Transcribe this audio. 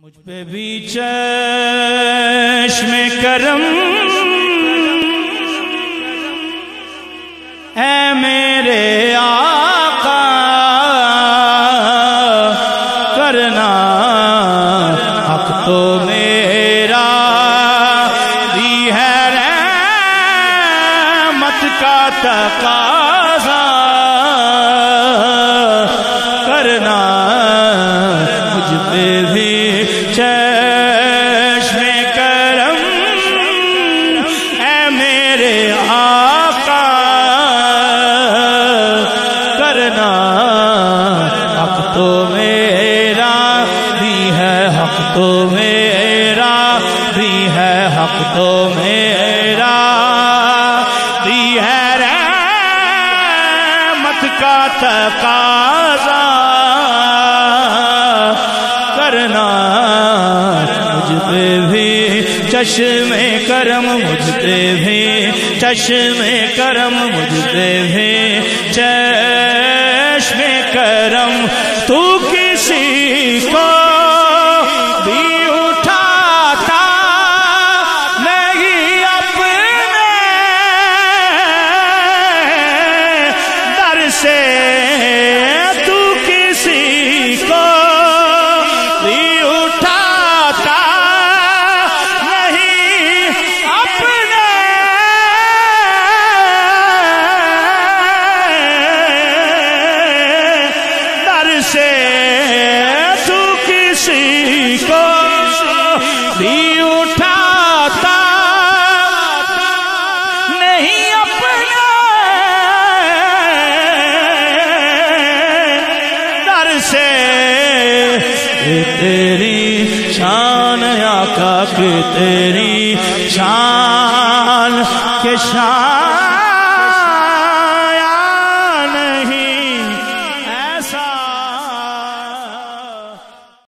مجھ پہ بھی چشم کرم اے میرے آقا کرنا حق تو میرا بھی ہے رحمت کا تقاضا کرنا مجھ پہ بھی چشم کرم اے میرے آقا کرنا حق تو میرا بھی ہے حق تو میرا بھی ہے حق تو میرا بھی ہے رحمت کا تقاضا کرنا مجھ پہ بھی چشم کرم مجھ پہ بھی چشم کرم مجھ پہ بھی چشم کرم تو کسی کو بھی اٹھاتا نہیں اپنے در سے تو کسی کو بھی اٹھاتا نہیں اپنے در سے تو کسی کو بھی اٹھاتا نہیں اپنے در سے تیری شان آقا کہ تیری شان کے شان